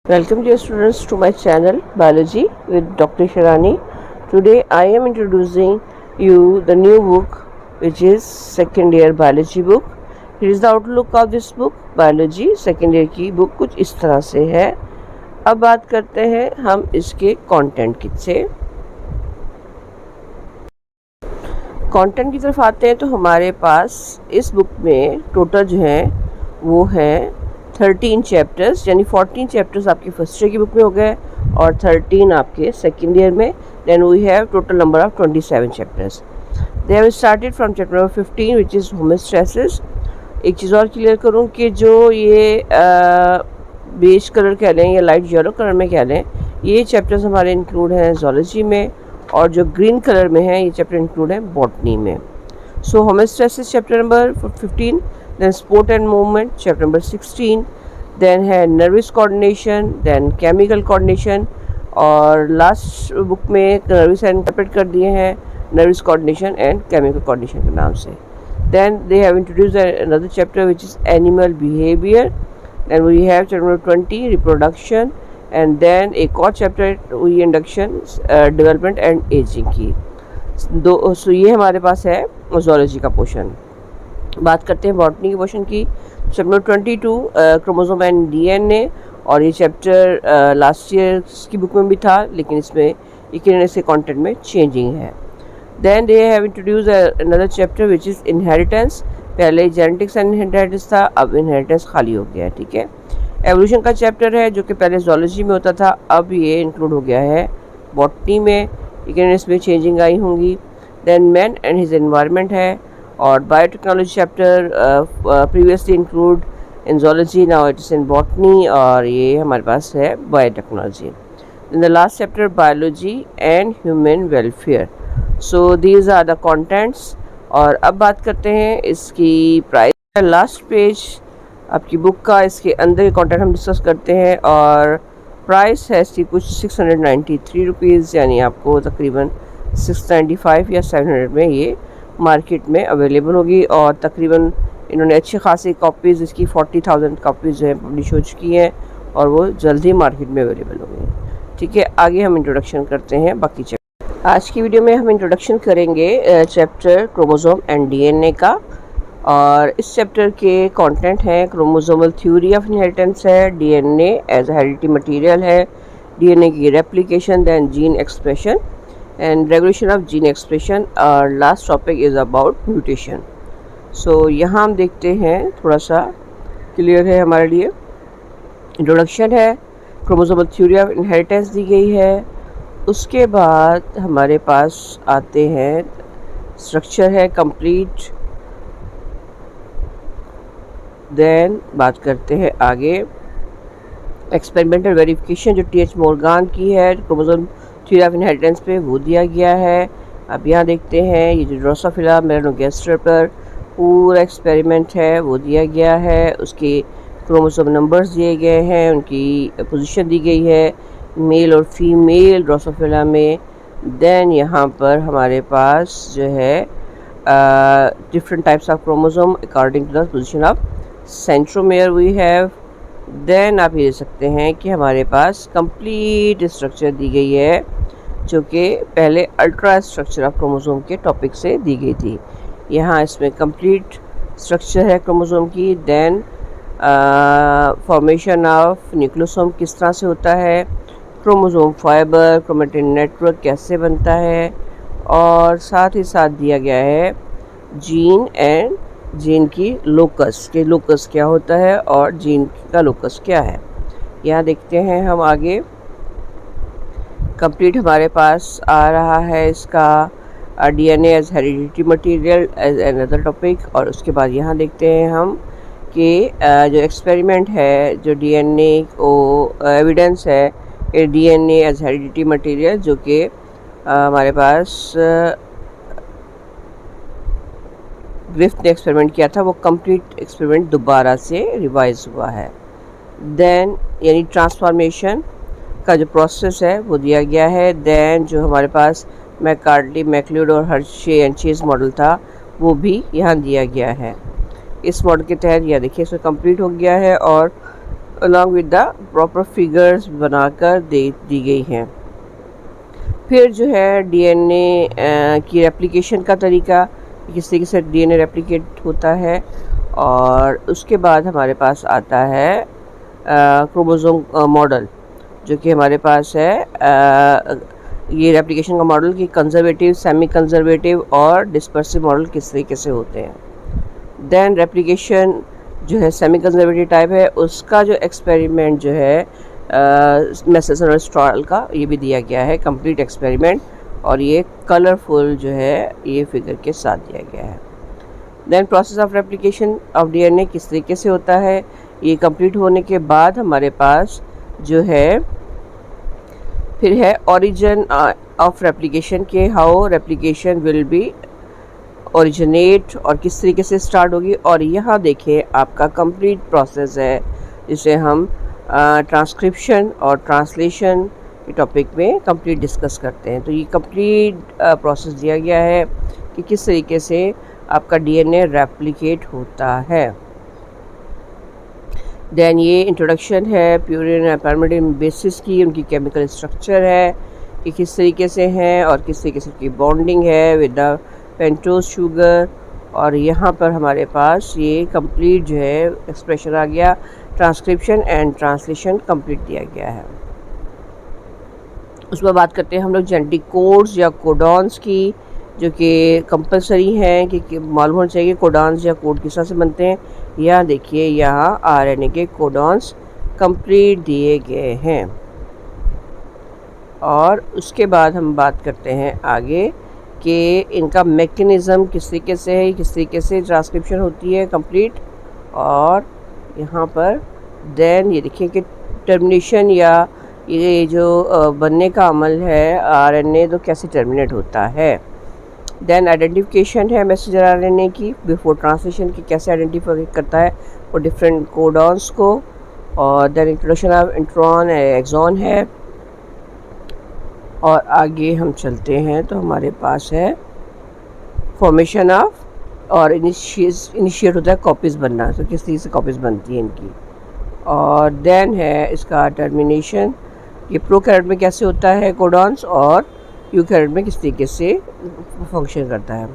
Welcome dear students to my channel Biology with Dr. Sharani. Today I am introducing you the new book which is second year biology book. Here is the outlook of this book. Biology second year की book कुछ इस तरह से है. अब बात करते हैं हम इसके कंटेंट की से. कंटेंट की तरफ आते हैं तो हमारे पास इस बुक में टोटल जो है वो है 13 चैप्टर्स, यानी 14 चैप्टर्स आपके फर्स्ट ईयर की बुक में हो गए और 13 आपके सेकेंड ईयर में. Then we have total number of 27 chapters. They have started from chapter number 15 which is homeostasis. एक चीज़ और क्लियर करूँ कि जो ये बेज कलर कह लें या लाइट येलो कलर में कह लें, ये चैप्टर्स हमारे इंक्लूड हैं जोलॉजी में, और जो ग्रीन कलर में है ये चैप्टर इंक्लूड है बॉटनी में. So homeostasis chapter number 15, then sport and movement chapter number 16, then है nervous coordination, then chemical coordination, और लास्ट बुक में nervous and सेपरेट कर दिए हैं nervous coordination and chemical coordination के नाम से. then they have introduced another chapter which is animal behavior. then we have chapter number 20 reproduction, and then एक और चैप्टर हुई इंडक्शन डेवलपमेंट एंड एजिंग की. दो सो ये हमारे पास है जोलॉजी का पोर्शन. बात करते हैं बॉटनी के पोर्शन की. चैप्टर 22 क्रोमोसोम एंड डीएनए, और ये चैप्टर लास्ट ईयर की बुक में भी था लेकिन इसमें इसके कंटेंट में चेंजिंग है. Then they have introduce another chapter which is inheritance. पहले जेनेटिक्स एंड इनहेरिटेंस था, अब इनहेरिटेंस खाली हो गया है. ठीक है. एवोल्यूशन का चैप्टर है जो कि पहले जोलॉजी में होता था, अब ये इंक्लूड हो गया है बॉटनी में, लेकिन इसमें चेंजिंग आई होंगी. Then man and his environment है, और biotechnology chapter previously include in zoology, now it is in botany, और ये हमारे पास है biotechnology. In the last chapter biology and human welfare. So these are the contents. और अब बात करते हैं इसकी प्राइस. लास्ट पेज आपकी बुक का, इसके अंदर के कंटेंट हम डिस्कस करते हैं, और प्राइस है इसकी कुछ 693 रुपीज़, यानी आपको तकरीबन 695 या 700 में ये मार्केट में अवेलेबल होगी. और तकरीबन इन्होंने अच्छी खासी कॉपीज़, इसकी 40,000 कॉपीज़ जो है पब्लिश हो चुकी हैं, और वो जल्द ही मार्केट में अवेलेबल होंगी. ठीक है. आगे हम इंट्रोडक्शन करते हैं बाकी चैप्टर. आज की वीडियो में हम इंट्रोडक्शन करेंगे चैप्टर क्रोमोसोम एंड डीएनए का, और इस चैप्टर के कंटेंट हैं क्रोमोसोमल थ्योरी ऑफ इनहेरिटेंस है, डीएनए एज हेरिडिटी मटेरियल है, डीएनए की replication, then gene expression and regulation of gene expression. और last topic is about mutation. so यहाँ हम देखते हैं, थोड़ा सा क्लियर है हमारे लिए. इंट्रोडक्शन है, क्रोमोसोमल थ्योरी ऑफ इनहेरिटेंस दी गई है. उसके बाद हमारे पास आते हैं स्ट्रक्चर है कंप्लीट. देन बात करते हैं आगे एक्सपेरिमेंटल वेरिफिकेशन जो टी.एच. मोर्गान की है क्रोमोसोम थ्योरी ऑफ इनहेरिटेंस पे, वो दिया गया है. अब यहाँ देखते हैं ये जो ड्रोसोफिला मेलानोगास्टर पर पूरा एक्सपेरिमेंट है वो दिया गया है. उसके क्रोमोसोम नंबर्स दिए गए हैं, उनकी पोजीशन दी गई है मेल और फीमेल ड्रोसोफिला में. देन यहाँ पर हमारे पास जो है different types of chromosome according to the position of centromere we have. Then आप ये देख सकते हैं कि हमारे पास कंप्लीट स्ट्रक्चर दी गई है जो कि पहले अल्ट्रा स्ट्रक्चर ऑफ क्रोमोसोम के टॉपिक से दी गई थी. यहाँ इसमें कंप्लीट स्ट्रक्चर है क्रोमोसोम की. देन फॉर्मेशन ऑफ न्यूक्लियोसोम किस तरह से होता है, क्रोमोसोम फाइबर, क्रोमेटिन नेटवर्क कैसे बनता है, और साथ ही साथ दिया गया है जीन एंड जीन की लोकस के लोकस क्या होता है और जीन का लोकस क्या है. यहाँ देखते हैं हम आगे. कंप्लीट हमारे पास आ रहा है इसका DNA as heredity material as another topic. और उसके बाद यहाँ देखते हैं हम कि जो एक्सपेरिमेंट है, जो डीएनए को एविडेंस है डीएनए एज हेरिडिटी मटेरियल, जो कि हमारे पास ग्रिफ्थ ने एक्सपेरिमेंट किया था, वो कंप्लीट एक्सपेरिमेंट दोबारा से रिवाइज हुआ है. देन यानी ट्रांसफॉर्मेशन का जो प्रोसेस है वो दिया गया है. देन जो हमारे पास मैककार्टली, मैक्लियोड और हर्शे एंड चेज मॉडल था वो भी यहाँ दिया गया है. इस मॉडल के तहत यह देखिए इसमें कंप्लीट हो गया है, और along with the proper figures बनाकर दी गई हैं। फिर जो है डीएनए की रेप्लिकेशन का तरीका, किस तरीके से डीएनए रेप्लिकेट होता है, और उसके बाद हमारे पास आता है क्रोमोसोम मॉडल, जो कि हमारे पास है ये रेप्लिकेशन का मॉडल कि कंजर्वेटिव, सेमी कंजर्वेटिव और डिस्पर्सिव मॉडल किस तरीके से होते हैं। देन रेप्लिकेशन जो है सेमी कंजर्वेटिव टाइप है, उसका जो एक्सपेरिमेंट जो है मैसेसन और स्ट्रॉल का, ये भी दिया गया है कंप्लीट एक्सपेरिमेंट, और ये कलरफुल जो है ये फिगर के साथ दिया गया है। Then process of replication of DNA किस तरीके से होता है, ये कंप्लीट होने के बाद हमारे पास जो है फिर है ओरिजिन ऑफ रेप्लिकेशन के, how replication will be originate और किस तरीके से स्टार्ट होगी। और यहाँ देखें आपका कंप्लीट प्रोसेस है जिसे हम ट्रांसक्रिप्शन और ट्रांसलेशन के टॉपिक में कंप्लीट डिस्कस करते हैं। तो ये कंप्लीट प्रोसेस दिया गया है कि किस तरीके से आपका डीएनए रेप्लिकेट होता है। देन ये इंट्रोडक्शन है प्यूरिन एंड पैरामिडिन बेसिस की, उनकी केमिकल स्ट्रक्चर है कि किस तरीके से हैं और किस तरीके से उनकी बॉन्डिंग है विद द पेंटोज शुगर। और यहाँ पर हमारे पास ये कंप्लीट जो है एक्सप्रेशन आ गया, ट्रांसक्रिप्शन एंड ट्रांसलेशन कंप्लीट दिया गया है। उस पर बात करते हैं हम लोग जेनेटिक कोड्स या कोडॉन्स की, जो कि कंपलसरी हैं कि मालूम होना चाहिए कोडॉन्स या कोड किस तरह से बनते हैं। यहाँ देखिए, यहाँ आरएनए के कोडॉन्स कंप्लीट दिए गए हैं। और उसके बाद हम बात करते हैं आगे कि इनका मैकेनिज़्म किस तरीके से है, किस तरीके से ट्रांसक्रिप्शन होती है कंप्लीट। और यहाँ पर देन ये देखिए कि टर्मिनेशन या ये जो बनने का अमल है आरएनए, तो कैसे टर्मिनेट होता है। देन आइडेंटिफिकेशन है मैसेंजर आरएनए की बिफोर ट्रांसलेशन की, कैसे आइडेंटिफाई करता है वो डिफरेंट कोडॉन्स को। और then introduction of intron exon है। और आगे हम चलते हैं तो हमारे पास है फॉर्मेशन ऑफ और इनिशिएट होता है कॉपीज़ बनना, तो किस तरीके से कॉपीज़ बनती हैं इनकी। और देन है इसका टर्मिनेशन, ये प्रोकैरियोट में कैसे होता है कोडॉन्स, और यूकैरियोट में किस तरीके से फंक्शन करता है।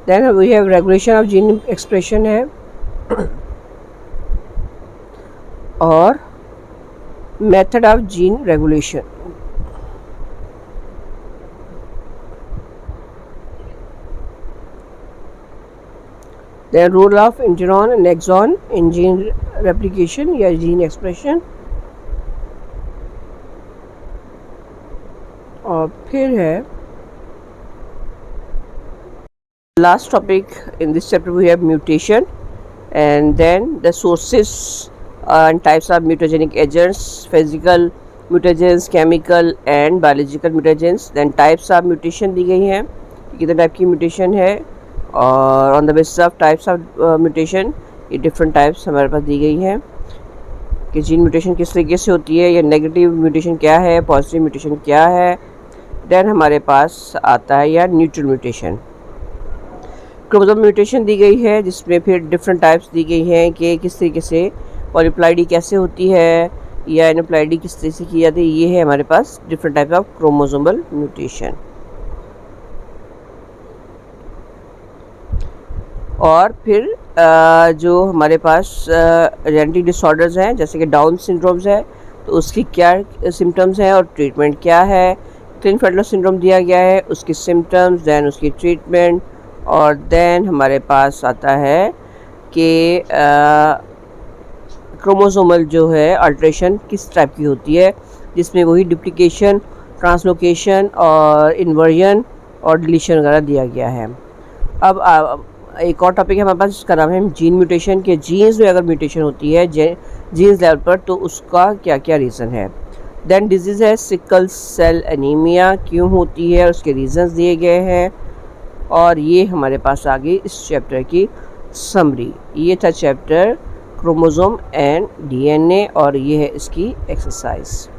Then we have regulation of gene expression है, और method of gene regulation. The role of intron and exon in gene replication या gene expression। और फिर है last topic in this chapter we have mutation, and then the sources and types of mutagenic agents, physical mutagens, chemical and biological mutagens। then types of mutation दी गई हैं, कितने type की mutation है, और on the basis of types of mutation ये different types हमारे पास दी गई हैं कि जीन म्यूटेशन किस तरीके से होती है, या नेगेटिव म्यूटेशन क्या है, पॉजिटिव म्यूटेशन क्या है। देन हमारे पास आता है या न्यूट्रल म्यूटेशन। क्रोमोसोम म्यूटेशन दी गई है जिसमें फिर डिफरेंट टाइप्स दी गई हैं कि किस तरीके से पॉलीप्लाइडी कैसे होती है या एनोप्लाइडी किस तरीके से की जाती है। ये है हमारे पास different types of chromosomal mutation. और फिर जो हमारे पास जेनेटिक डिसऑर्डर्स हैं जैसे कि डाउन सिंड्रोम्स है, तो उसकी क्या सिम्टम्स हैं और ट्रीटमेंट क्या है। क्लिनफेल्टर सिंड्रोम दिया गया है, उसकी सिम्टम्स, दैन उसकी ट्रीटमेंट। और देन हमारे पास आता है कि क्रोमोसोमल जो है अल्ट्रेशन किस टाइप की होती है, जिसमें वही डुप्लीकेशन, ट्रांसलोकेशन और इन्वर्जन और डिलीशन वगैरह दिया गया है। अब एक और टॉपिक है हमारे पास जिसका नाम है जीन म्यूटेशन के जीन्स में अगर म्यूटेशन होती है जीन्स लेवल पर तो उसका क्या क्या रीज़न है। देन डिजीज़ है सिकल सेल एनीमिया, क्यों होती है, उसके रीज़न्स दिए गए हैं। और ये हमारे पास आ गई इस चैप्टर की समरी। ये था चैप्टर क्रोमोसोम एंड डीएनए, और ये है इसकी एक्सरसाइज।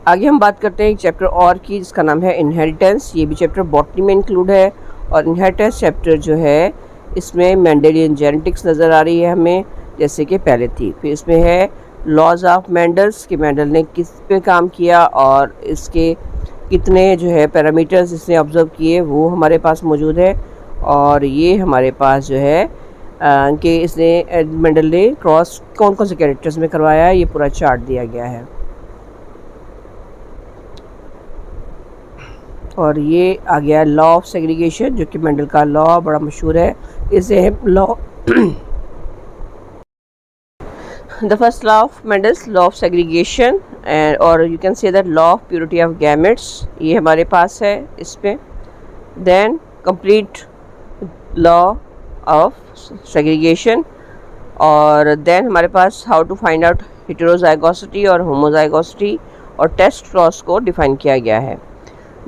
आगे हम बात करते हैं एक चैप्टर और की जिसका नाम है इनहेरिटेंस। ये भी चैप्टर बॉटनी में इंक्लूड है। और इनहेरिटेंस चैप्टर जो है इसमें मेंडेलियन जेनेटिक्स नज़र आ रही है हमें, जैसे कि पहले थी। फिर इसमें है लॉज ऑफ मेंडल्स कि मेंडल ने किस पे काम किया और इसके कितने जो है पैरामीटर्स इसने ऑब्ज़र्व किए वो हमारे पास मौजूद है। और ये हमारे पास जो है कि इसने मेंडल ने क्रॉस कौन कौन से कैरेक्टर्स में करवाया है, ये पूरा चार्ट दिया गया है। और ये आ गया लॉ ऑफ सेग्रीगेशन, जो कि मेंडल का लॉ बड़ा मशहूर है। इसे law the first law of Mendel's law of segregation और you can say that law of purity of gametes, ये हमारे पास है इस पे। Then complete law of segregation और देन हमारे पास how to find out heterozygosity और होमोजाइगोसिटी और टेस्ट क्रॉस को डिफाइन किया गया है।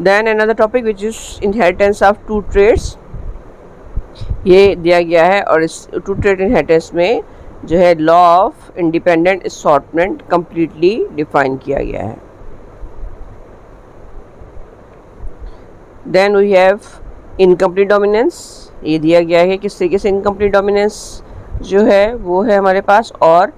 Then another topic which is inheritance of two traits, ये दिया गया है। और इस टू ट्रेड इनहेरिटेंस में जो है law of independent assortment completely define किया गया है। Then we have incomplete dominance, ये दिया गया है किस तरीके से इनकम्प्लीट डोमिनेंस जो है वो है हमारे पास। और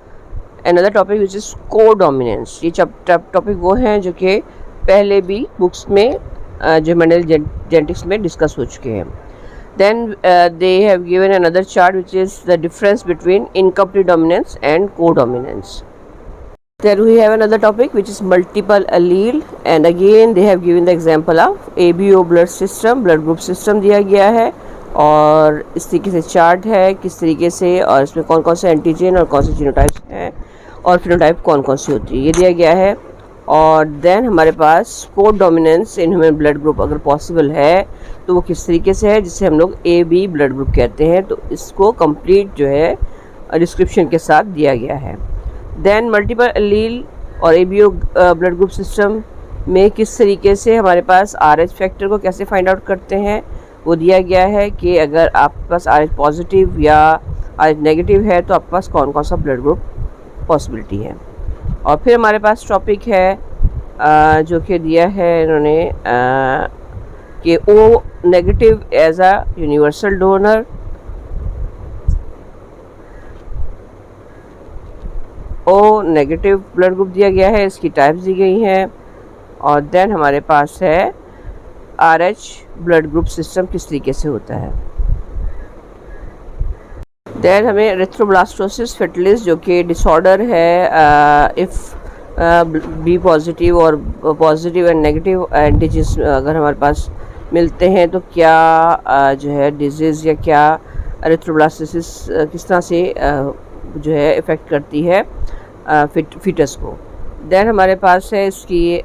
अनदर टॉपिक विच इज़ को डोमिनेंस, ये टॉपिक वो हैं जो कि पहले भी बुक्स में जो मेंडल जेनेटिक्स में डिस्कस हो चुके हैं। Then they have given another chart which is the difference between incomplete dominance and codominance. Then we have another topic which is multiple allele and again they have given the example of ABO blood group system दिया गया है और इस तरीके से chart है किस तरीके से और इसमें कौन कौन से एंटीजन और कौन से जीनोटाइप्स हैं और फिनोटाइप कौन कौन सी होती है, ये दिया गया है। और देन हमारे पास codominance in human blood group अगर पॉसिबल है तो वो किस तरीके से है, जिसे हम लोग AB ब्लड ग्रुप कहते हैं। तो इसको कंप्लीट जो है डिस्क्रिप्शन के साथ दिया गया है। देन मल्टीपल एलील और ABO ब्लड ग्रुप सिस्टम में किस तरीके से हमारे पास RH फैक्टर को कैसे फाइंड आउट करते हैं वो दिया गया है कि अगर आपके पास RH पॉजिटिव या RH नेगेटिव है तो आपके पास कौन कौन सा ब्लड ग्रुप पॉसिबिलिटी है। और फिर हमारे पास टॉपिक है जो कि दिया है इन्होंने कि O negative as a universal donor, O negative blood group दिया गया है, इसकी टाइप्स दी गई हैं। और देन हमारे पास है RH ब्लड ग्रुप सिस्टम किस तरीके से होता है। देन हमें एरिथ्रोब्लास्टोसिस फेटलिस जो कि डिसऑर्डर है इफ़ बी पॉजिटिव और पॉजिटिव एंड नेगेटिव एंटीजन्स अगर हमारे पास मिलते हैं तो क्या जो है डिजीज़ या क्या एरिथ्रोब्लास्टोसिस किस तरह से जो है इफ़ेक्ट करती है फीटस को। देन हमारे पास है इसकी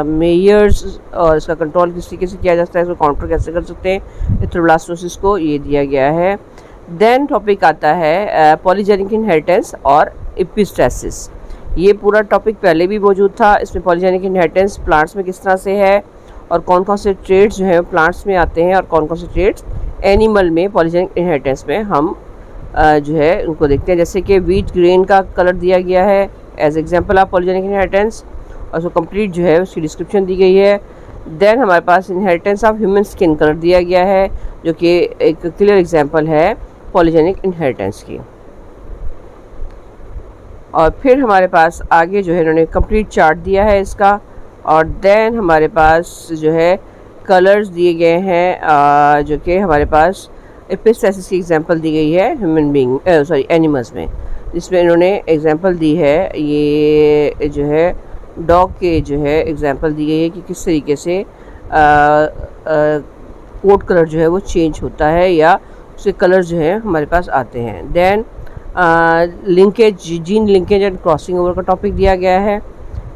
मेजर्स और इसका कंट्रोल किस तरीके से किया जाता है, इसको काउंटर कैसे कर सकते हैं एरिथ्रोब्लास्टोसिस को, ये दिया गया है। देन टॉपिक आता है पॉलीजेनिक इनहेरिटेंस और एपिस्टेसिस, ये पूरा टॉपिक पहले भी मौजूद था। इसमें पॉलीजेनिक इनहेरिटेंस प्लांट्स में किस तरह से है और कौन कौन से ट्रेड्स जो हैं प्लांट्स में आते हैं और कौन कौन से ट्रेड्स एनिमल में पॉलीजेनिक इनहेरिटेंस में हम जो है उनको देखते हैं। जैसे कि व्हीट ग्रेन का कलर दिया गया है as example of polygenic inheritance और उसको कंप्लीट जो है उसकी डिस्क्रिप्शन दी गई है। देन हमारे पास inheritance of human skin colour दिया गया है जो कि एक क्लियर एग्जांपल है पॉलीजेनिक इनहेरिटेंस की। और फिर हमारे पास आगे जो है इन्होंने कंप्लीट चार्ट दिया है इसका। और देन हमारे पास जो है कलर्स दिए गए हैं जो कि हमारे पास एपिस्टेसिस की एग्जांपल दी गई है ह्यूमन बीइंग एनिमल्स में, जिसमें इन्होंने एग्जांपल दी है ये जो है डॉग के जो है एग्जांपल दी गई है कि किस तरीके से कोट कलर जो है वो चेंज होता है या उसके कलर जो है हमारे पास आते हैं। Then linkage gene linkage and crossing over का टॉपिक दिया गया है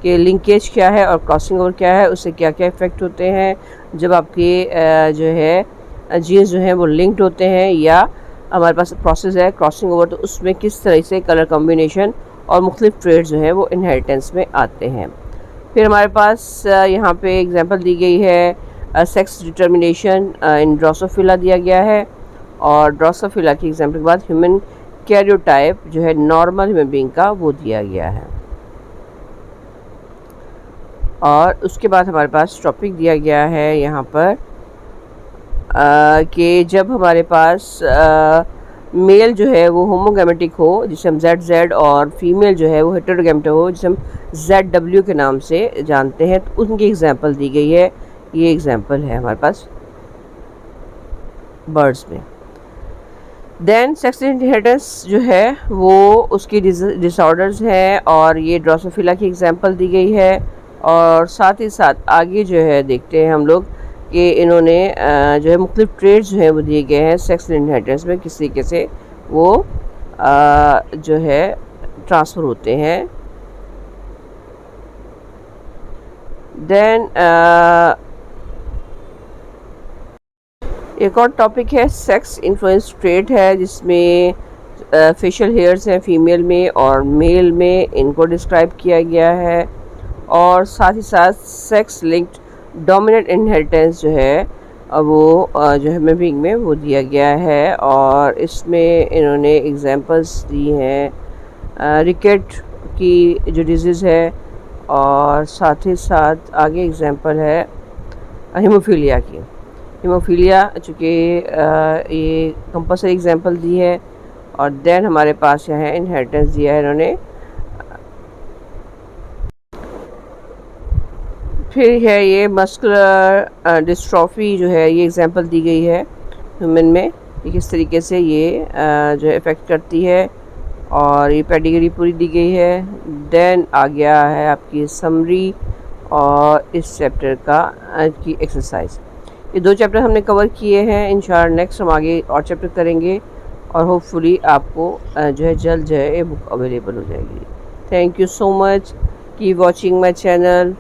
कि लिंकेज क्या है और क्रॉसिंग ओवर क्या है, उससे क्या क्या इफ़ेक्ट होते हैं जब आपके जो है जीन्स जो हैं वो लिंक्ड होते हैं या हमारे पास प्रोसेस है क्रॉसिंग ओवर, तो उसमें किस तरह से कलर कॉम्बिनेशन और मुख्तलिफ ट्रेड्स जो हैं वो इनहेरिटेंस में आते हैं। फिर हमारे पास यहाँ पे एग्जांपल दी गई है सेक्स डिटर्मिनेशन इन ड्रोसोफिला दिया गया है और ड्रोसोफिला की एग्जांपल के बाद ह्यूमन कैरियोटाइप जो है नॉर्मल ह्यूमन बीइंग का वो दिया गया है। और उसके बाद हमारे पास टॉपिक दिया गया है यहाँ पर कि जब हमारे पास मेल जो है वो होमोगैमेटिक हो जिसे हम ZZ, और फीमेल जो है वो हेटेरोगैमेटिक हो जिसे हम ZW के नाम से जानते हैं, तो उनकी एग्जांपल दी गई है। ये एग्जांपल है हमारे पास बर्ड्स में। देन सेक्स इनहेरिटेंस जो है वो उसकी डिसऑर्डर्स हैं, और ये ड्रोसोफिला की एग्जांपल दी गई है। और साथ ही साथ आगे जो है देखते हैं हम लोग कि इन्होंने जो है मुख्तलिफ ट्रेड्स जो हैं वो दिए गए हैं सेक्स इनहेरिटेंस में, किस तरीके से वो जो है ट्रांसफ़र होते हैं। देन एक और टॉपिक है सेक्स इन्फ्लुएंस ट्रेट है, जिसमें फेशियल हेयर्स हैं फीमेल में और मेल में, इनको डिस्क्राइब किया गया है। और साथ ही साथ सेक्स लिंक्ड डोमिनेंट इनहेरिटेंस जो है वो जो है ह्यूमन में वो दिया गया है। और इसमें इन्होंने एग्जांपल्स दी हैं रिकेट की जो डिजीज़ है, और साथ ही साथ आगे एग्जांपल है हीमोफीलिया की। हीमोफीलिया चूँकि ये कंपल्सरी एग्जांपल दी है। और देन हमारे पास यहाँ है इनहेरिटेंस दिया है इन्होंने। फिर है ये मस्कुलर डिस्ट्रॉफी जो है, ये एग्जांपल दी गई है ह्यूमन में, ये किस तरीके से ये जो है इफ़ेक्ट करती है, और ये पेडिग्री पूरी दी गई है। देन आ गया है आपकी समरी और इस चैप्टर का की एक्सरसाइज। ये 2 चैप्टर हमने कवर किए हैं। इंशाअल्लाह नेक्स्ट हम आगे और चैप्टर करेंगे, और होपफुली आपको जो है जल्द जो है ये बुक अवेलेबल हो जाएगी। Thank you so much, keep watching my channel.